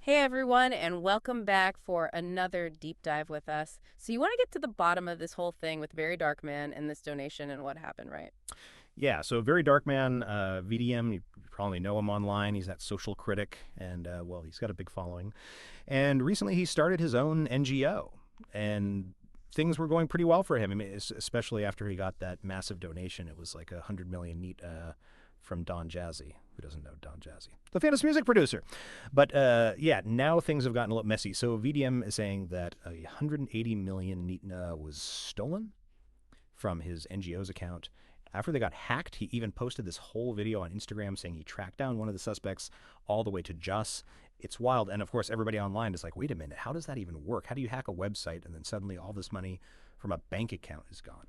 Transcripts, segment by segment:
Hey everyone, and welcome back for another deep dive with us. So, you want to get to the bottom of this whole thing with Very Dark Man and this donation and what happened, right? Yeah, so Very Dark Man, VDM, you probably know him online. He's that social critic, and well, he's got a big following. And recently he started his own NGO, and things were going pretty well for him. I mean, especially after he got that massive donation. It was like 100 million neat from Don Jazzy. Who doesn't know Don Jazzy? The famous music producer. But yeah, now things have gotten a little messy. So VDM is saying that 180 million neat was stolen from his NGO's account. After they got hacked, he even posted this whole video on Instagram saying he tracked down one of the suspects all the way to Jos. It's wild. And of course, everybody online is like, wait a minute, how does that even work? How do you hack a website and then suddenly all this money from a bank account is gone?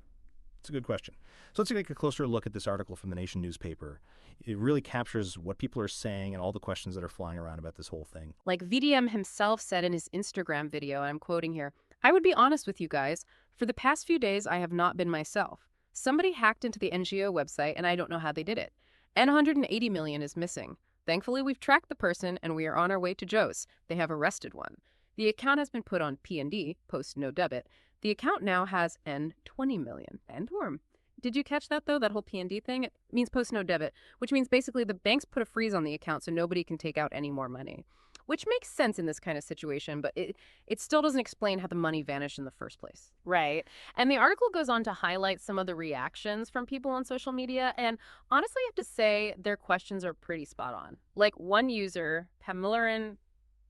It's a good question. So let's take a closer look at this article from the Nation newspaper. It really captures what people are saying and all the questions that are flying around about this whole thing. Like VDM himself said in his Instagram video, and I'm quoting here, I would be honest with you guys. For the past few days, I have not been myself. Somebody hacked into the NGO website, and I don't know how they did it. And 180 million is missing. Thankfully, we've tracked the person, and we are on our way to Jos. They have arrested one. The account has been put on PND, post no debit. The account now has N20 million. Endworm. Did you catch that, though, that whole PND thing? It means post no debit, which means basically the banks put a freeze on the account so nobody can take out any more money. Which makes sense in this kind of situation, but it still doesn't explain how the money vanished in the first place. Right. And the article goes on to highlight some of the reactions from people on social media, and honestly, I have to say their questions are pretty spot on. Like one user, Pamelaran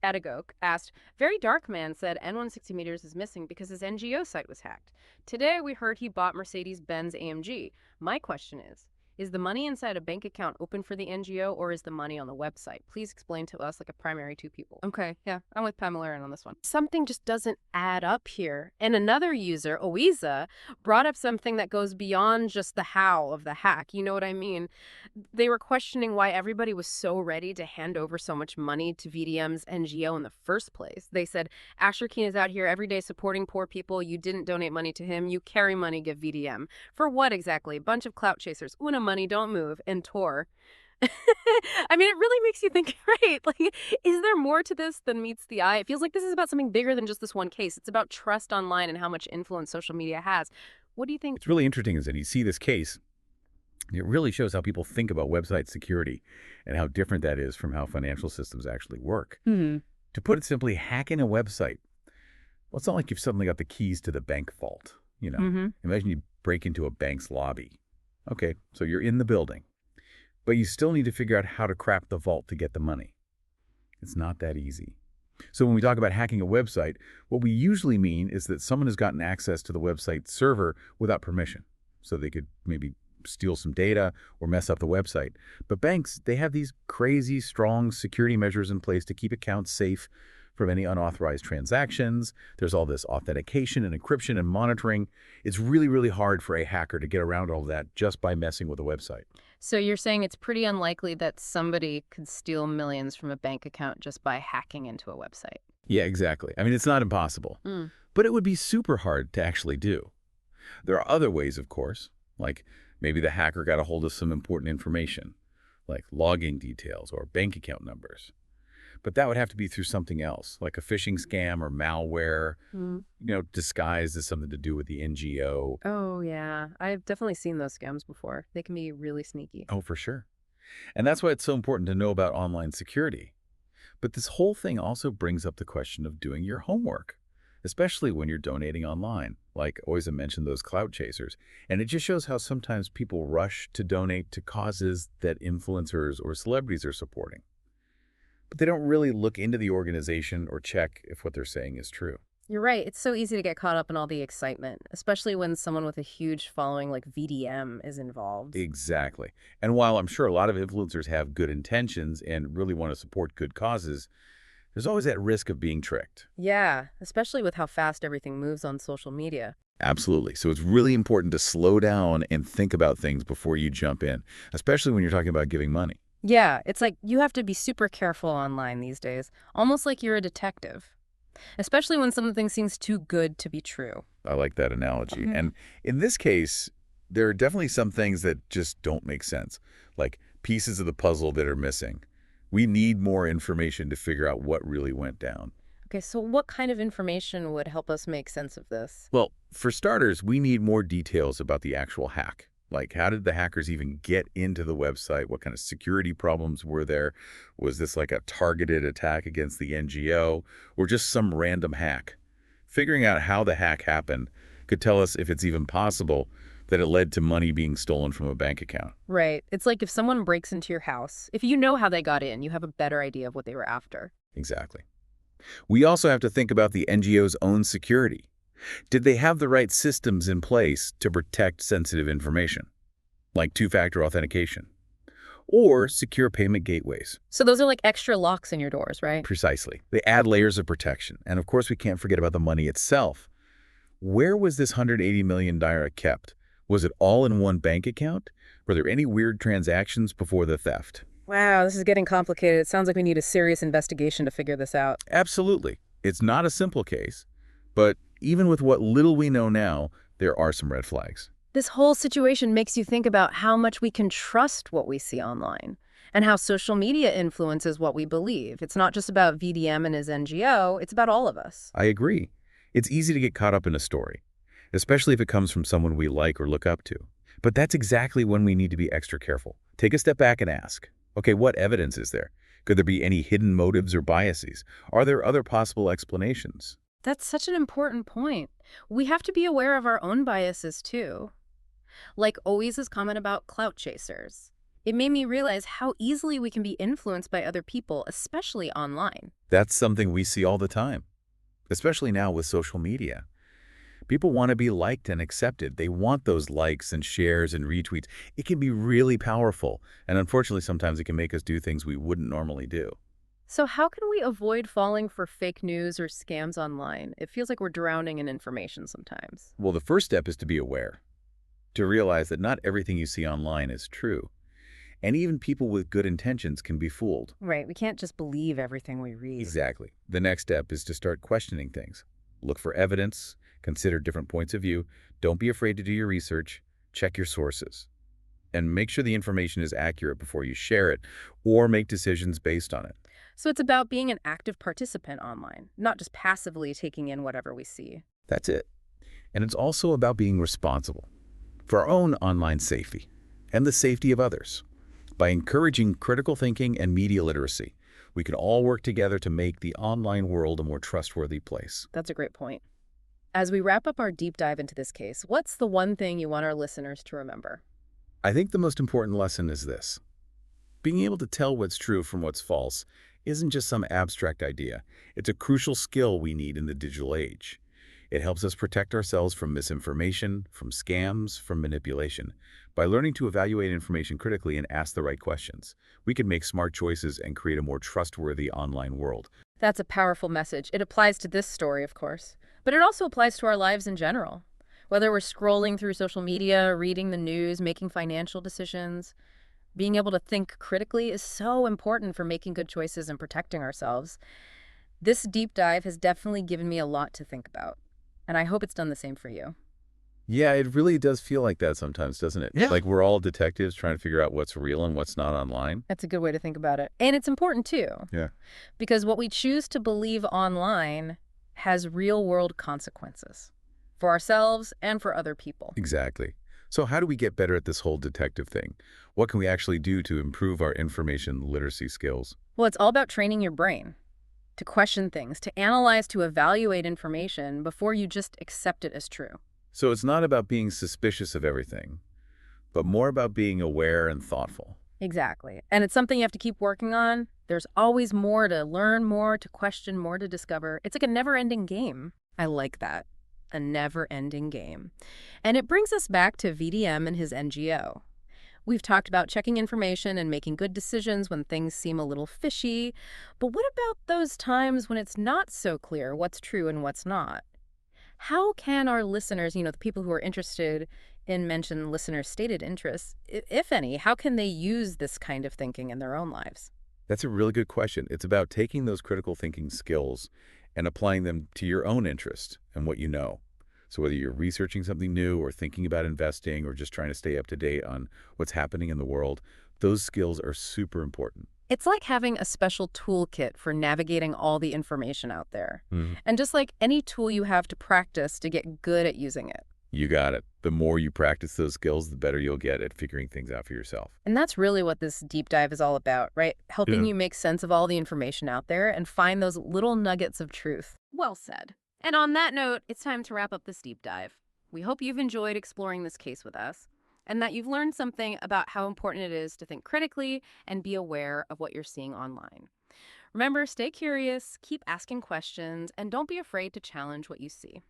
Edagok, asked, Very Dark Man said N160 meters is missing because his NGO site was hacked. Today we heard he bought Mercedes-Benz AMG. My question is the money inside a bank account open for the NGO or is the money on the website? Please explain to us like a primary two people. Okay, yeah, I'm with Pamela Aaron on this one. Something just doesn't add up here. And another user, Oiza, brought up something that goes beyond just the how of the hack. You know what I mean? They were questioning why everybody was so ready to hand over so much money to VDM's NGO in the first place. They said, Asher Keen is out here every day supporting poor people. You didn't donate money to him. You carry money, give VDM. For what exactly? Bunch of clout chasers. Una money, don't move. And Tor. I mean, it really makes you think, right? Like, is there more to this than meets the eye? It feels like this is about something bigger than just this one case. It's about trust online and how much influence social media has. What do you think? What's really interesting is that you see this case, it really shows how people think about website security and how different that is from how financial systems actually work. To put it simply, hacking a website, well, it's not like you've suddenly got the keys to the bank vault. Imagine you break into a bank's lobby. Okay, so you're in the building, but you still need to figure out how to crack the vault to get the money. It's not that easy. So when we talk about hacking a website, what we usually mean is that someone has gotten access to the website server without permission. So they could maybe steal some data or mess up the website. But banks, they have these crazy, strong security measures in place to keep accounts safe from any unauthorized transactions. There's all this authentication and encryption and monitoring. It's really, really hard for a hacker to get around all of that just by messing with a website. So you're saying it's pretty unlikely that somebody could steal millions from a bank account just by hacking into a website. Yeah, exactly. I mean, it's not impossible, but it would be super hard to actually do. There are other ways, of course, like maybe the hacker got a hold of some important information, like login details or bank account numbers. But that would have to be through something else, like a phishing scam or malware, disguised as something to do with the NGO. Oh, yeah. I've definitely seen those scams before. They can be really sneaky. Oh, for sure. And that's why it's so important to know about online security. But this whole thing also brings up the question of doing your homework, especially when you're donating online. Like Oiza mentioned, those clout chasers. And it just shows how sometimes people rush to donate to causes that influencers or celebrities are supporting. But they don't really look into the organization or check if what they're saying is true. You're right. It's so easy to get caught up in all the excitement, especially when someone with a huge following like VDM is involved. Exactly. And while I'm sure a lot of influencers have good intentions and really want to support good causes, there's always that risk of being tricked. Yeah, especially with how fast everything moves on social media. Absolutely. So it's really important to slow down and think about things before you jump in, especially when you're talking about giving money. Yeah, it's like you have to be super careful online these days, almost like you're a detective, especially when something seems too good to be true. I like that analogy. And in this case, there are definitely some things that just don't make sense, like pieces of the puzzle that are missing. We need more information to figure out what really went down. Okay, so what kind of information would help us make sense of this? Well, for starters, we need more details about the actual hack. Like, how did the hackers even get into the website? What kind of security problems were there? Was this like a targeted attack against the NGO or just some random hack? Figuring out how the hack happened could tell us if it's even possible that it led to money being stolen from a bank account. Right. It's like if someone breaks into your house, if you know how they got in, you have a better idea of what they were after. Exactly. We also have to think about the NGO's own security. Did they have the right systems in place to protect sensitive information, like two-factor authentication, or secure payment gateways? So those are like extra locks in your doors, right? Precisely. They add layers of protection. And of course, we can't forget about the money itself. Where was this $180 million kept? Was it all in one bank account? Were there any weird transactions before the theft? Wow, this is getting complicated. It sounds like we need a serious investigation to figure this out. Absolutely. It's not a simple case, but even with what little we know now, there are some red flags. This whole situation makes you think about how much we can trust what we see online and how social media influences what we believe. It's not just about VDM and his NGO, it's about all of us. I agree. It's easy to get caught up in a story, especially if it comes from someone we like or look up to. But that's exactly when we need to be extra careful. Take a step back and ask, okay, what evidence is there? Could there be any hidden motives or biases? Are there other possible explanations? That's such an important point. We have to be aware of our own biases too. Like Oise's comment about clout chasers. It made me realize how easily we can be influenced by other people, especially online. That's something we see all the time, especially now with social media. People want to be liked and accepted. They want those likes and shares and retweets. It can be really powerful, and unfortunately, sometimes it can make us do things we wouldn't normally do. So how can we avoid falling for fake news or scams online? It feels like we're drowning in information sometimes. Well, the first step is to be aware, to realize that not everything you see online is true. And even people with good intentions can be fooled. Right, we can't just believe everything we read. Exactly. The next step is to start questioning things. Look for evidence, consider different points of view, don't be afraid to do your research, check your sources, and make sure the information is accurate before you share it or make decisions based on it. So it's about being an active participant online, not just passively taking in whatever we see. That's it. And it's also about being responsible for our own online safety and the safety of others. By encouraging critical thinking and media literacy, we can all work together to make the online world a more trustworthy place. That's a great point. As we wrap up our deep dive into this case, what's the one thing you want our listeners to remember? I think the most important lesson is this. Being able to tell what's true from what's false isn't just some abstract idea. It's a crucial skill we need in the digital age. It helps us protect ourselves from misinformation, from scams, from manipulation. By learning to evaluate information critically and ask the right questions, we can make smart choices and create a more trustworthy online world. That's a powerful message. It applies to this story, of course, but it also applies to our lives in general. Whether we're scrolling through social media, reading the news, making financial decisions, being able to think critically is so important for making good choices and protecting ourselves. This deep dive has definitely given me a lot to think about, and I hope it's done the same for you. Yeah, it really does feel like that sometimes, doesn't it? Yeah. Like we're all detectives trying to figure out what's real and what's not online. That's a good way to think about it. And it's important too. Yeah. Because what we choose to believe online has real-world consequences for ourselves and for other people. Exactly. So how do we get better at this whole detective thing? What can we actually do to improve our information literacy skills? Well, it's all about training your brain to question things, to analyze, to evaluate information before you just accept it as true. So it's not about being suspicious of everything, but more about being aware and thoughtful. Exactly. And it's something you have to keep working on. There's always more to learn, more to question, more to discover. It's like a never-ending game. I like that. A never-ending game. And it brings us back to VDM and his NGO. We've talked about checking information and making good decisions when things seem a little fishy. But what about those times when it's not so clear what's true and what's not? How can our listeners, the people who are interested in mentioned listeners' stated interests, if any, how can they use this kind of thinking in their own lives? That's a really good question. It's about taking those critical thinking skills and applying them to your own interest and what you know. So whether you're researching something new or thinking about investing or just trying to stay up to date on what's happening in the world, those skills are super important. It's like having a special toolkit for navigating all the information out there. Mhm. And just like any tool you have to practice to get good at using it. You got it. The more you practice those skills, the better you'll get at figuring things out for yourself. And that's really what this deep dive is all about, right? Helping Yeah. you make sense of all the information out there and find those little nuggets of truth. Well said. And on that note, it's time to wrap up this deep dive. We hope you've enjoyed exploring this case with us and that you've learned something about how important it is to think critically and be aware of what you're seeing online. Remember, stay curious, keep asking questions, and don't be afraid to challenge what you see.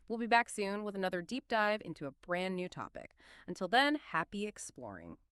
We'll be back soon with another deep dive into a brand new topic. Until then, happy exploring.